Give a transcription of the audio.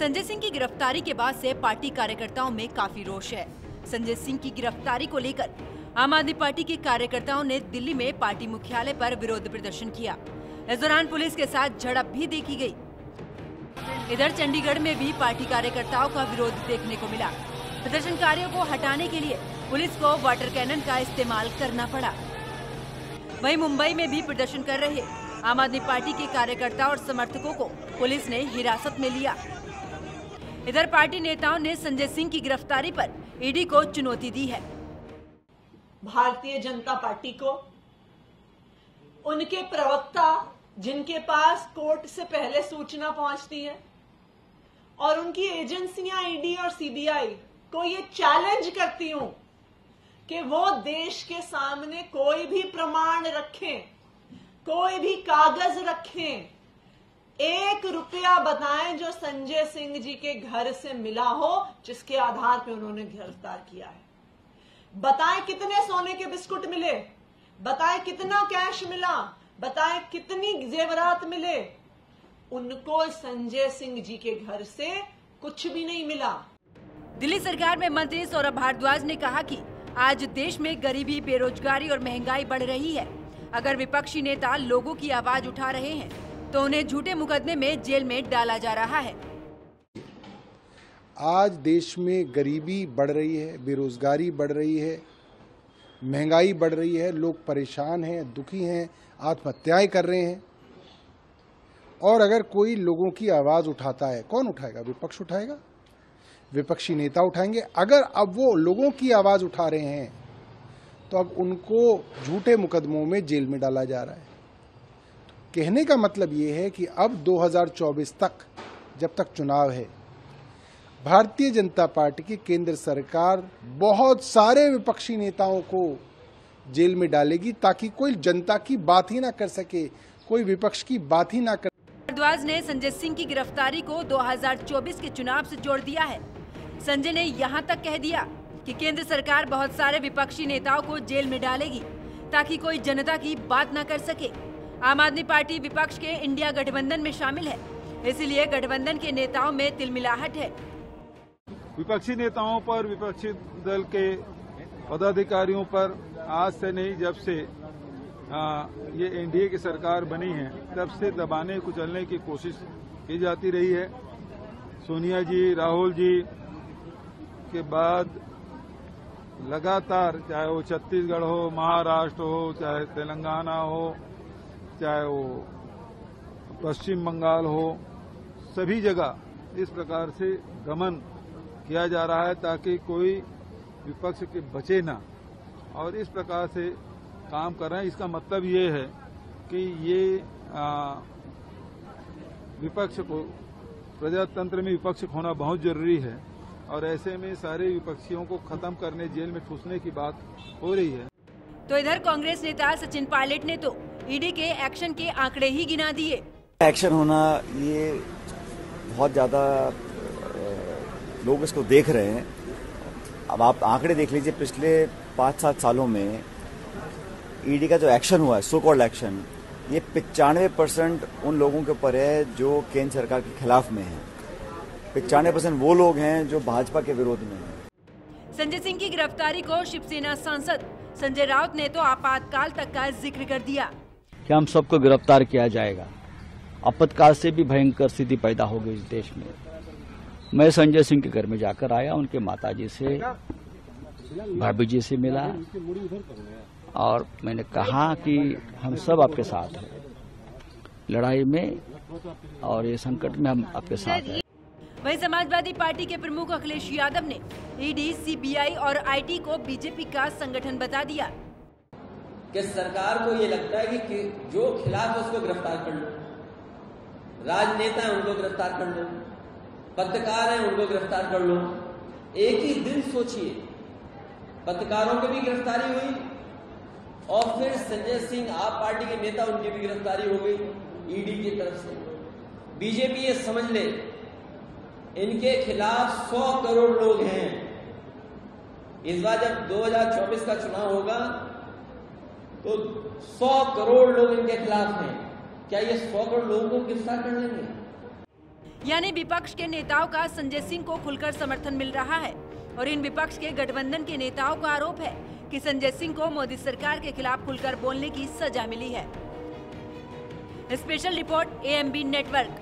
संजय सिंह की गिरफ्तारी के बाद से पार्टी कार्यकर्ताओं में काफी रोष है। संजय सिंह की गिरफ्तारी को लेकर आम आदमी पार्टी के कार्यकर्ताओं ने दिल्ली में पार्टी मुख्यालय पर विरोध प्रदर्शन किया। इस दौरान पुलिस के साथ झड़प भी देखी गई। इधर चंडीगढ़ में भी पार्टी कार्यकर्ताओं का विरोध देखने को मिला। प्रदर्शनकारियों को हटाने के लिए पुलिस को वाटर कैनन का इस्तेमाल करना पड़ा। वहीं मुंबई में भी प्रदर्शन कर रहे आम आदमी पार्टी के कार्यकर्ता और समर्थकों को पुलिस ने हिरासत में लिया। इधर पार्टी नेताओं ने संजय सिंह की गिरफ्तारी पर ईडी को चुनौती दी है। भारतीय जनता पार्टी को उनके प्रवक्ता, जिनके पास कोर्ट से पहले सूचना पहुंचती है, और उनकी एजेंसियां ईडी और सीबीआई को ये चैलेंज करती हूं कि वो देश के सामने कोई भी प्रमाण रखें, कोई भी कागज रखें, 1 रुपया बताएं जो संजय सिंह जी के घर से मिला हो, जिसके आधार पर उन्होंने गिरफ्तार किया है। बताएं कितने सोने के बिस्कुट मिले, बताएं कितना कैश मिला, बताएं कितनी जेवरात मिले। उनको संजय सिंह जी के घर से कुछ भी नहीं मिला। दिल्ली सरकार में मंत्री सौरभ भारद्वाज ने कहा कि आज देश में गरीबी, बेरोजगारी और महंगाई बढ़ रही है। अगर विपक्षी नेता लोगों की आवाज उठा रहे हैं तो उन्हें झूठे मुकदमे में जेल में डाला जा रहा है। आज देश में गरीबी बढ़ रही है, बेरोजगारी बढ़ रही है, महंगाई बढ़ रही है, लोग परेशान हैं, दुखी हैं, आत्महत्याएं कर रहे हैं। और अगर कोई लोगों की आवाज उठाता है, कौन उठाएगा? विपक्ष उठाएगा, विपक्षी नेता उठाएंगे। अगर अब वो लोगों की आवाज उठा रहे हैं तो अब उनको झूठे मुकदमों में जेल में डाला जा रहा है। तो कहने का मतलब ये है कि अब 2024 तक, जब तक चुनाव है, भारतीय जनता पार्टी की केंद्र सरकार बहुत सारे विपक्षी नेताओं को जेल में डालेगी ताकि कोई जनता की बात ही ना कर सके, कोई विपक्ष की बात ही ना कर। भारद्वाज ने संजय सिंह की गिरफ्तारी को 2024 के चुनाव से जोड़ दिया है। संजय ने यहां तक कह दिया कि केंद्र सरकार बहुत सारे विपक्षी नेताओं को जेल में डालेगी ताकि कोई जनता की बात न कर सके। आम आदमी पार्टी विपक्ष के इंडिया गठबंधन में शामिल है, इसीलिए गठबंधन के नेताओं में तिलमिलाहट है। विपक्षी नेताओं पर, विपक्षी दल के पदाधिकारियों पर आज से नहीं, जब से ये एनडीए की सरकार बनी है तब से दबाने कुचलने की कोशिश की जाती रही है। सोनिया जी, राहुल जी के बाद लगातार, चाहे वो छत्तीसगढ़ हो, महाराष्ट्र हो, चाहे तेलंगाना हो, चाहे वो पश्चिम बंगाल हो, सभी जगह इस प्रकार से दमन किया जा रहा है ताकि कोई विपक्ष के बचे ना, और इस प्रकार से काम कर रहे हैं। इसका मतलब ये है कि ये विपक्ष को, प्रजातंत्र में विपक्ष होना बहुत जरूरी है, और ऐसे में सारे विपक्षियों को खत्म करने, जेल में ठूसने की बात हो रही है। तो इधर कांग्रेस नेता सचिन पायलट ने तो ईडी के एक्शन के आंकड़े ही गिना दिए। एक्शन होना, ये बहुत ज्यादा लोग इसको देख रहे हैं। अब आप आंकड़े देख लीजिए, पिछले 5-7 सालों में ईडी का जो एक्शन हुआ है, सो कॉल्ड एक्शन, ये 95% उन लोगों के ऊपर है जो केंद्र सरकार के खिलाफ में है। 95% वो लोग हैं जो भाजपा के विरोध में हैं। संजय सिंह की गिरफ्तारी को शिवसेना सांसद संजय राउत ने तो आपातकाल तक का जिक्र कर दिया कि हम सबको गिरफ्तार किया जाएगा। आपातकाल से भी भयंकर स्थिति पैदा हो गई इस देश में। मैं संजय सिंह के घर में जाकर आया, उनके माताजी से, भाभी जी से मिला, और मैंने कहा कि हम सब आपके साथ हैं लड़ाई में, और ये संकट में हम आपके साथ हैं। वहीं समाजवादी पार्टी के प्रमुख अखिलेश यादव ने ईडी, सीबीआई और आईटी को बीजेपी का संगठन बता दिया कि सरकार को ये लगता है कि जो खिलाफ है उसको गिरफ्तार कर लो, राजनेता है उनको गिरफ्तार कर लो, पत्रकार हैं उनको गिरफ्तार कर लो। एक ही दिन सोचिए, पत्रकारों की भी गिरफ्तारी हुई और फिर संजय सिंह, आप पार्टी के नेता, उनकी भी गिरफ्तारी हो गई ईडी की तरफ से। बीजेपी ये समझ ले, इनके खिलाफ 100 करोड़ लोग हैं। इस बार जब 2024 का चुनाव होगा तो 100 करोड़ लोग इनके खिलाफ हैं। क्या ये 100 करोड़ लोगों को गिरफ्तार कर लेंगे? यानी विपक्ष के नेताओं का संजय सिंह को खुलकर समर्थन मिल रहा है और इन विपक्ष के गठबंधन के नेताओं का आरोप है कि संजय सिंह को मोदी सरकार के खिलाफ खुलकर बोलने की सजा मिली है। Special report AMB network.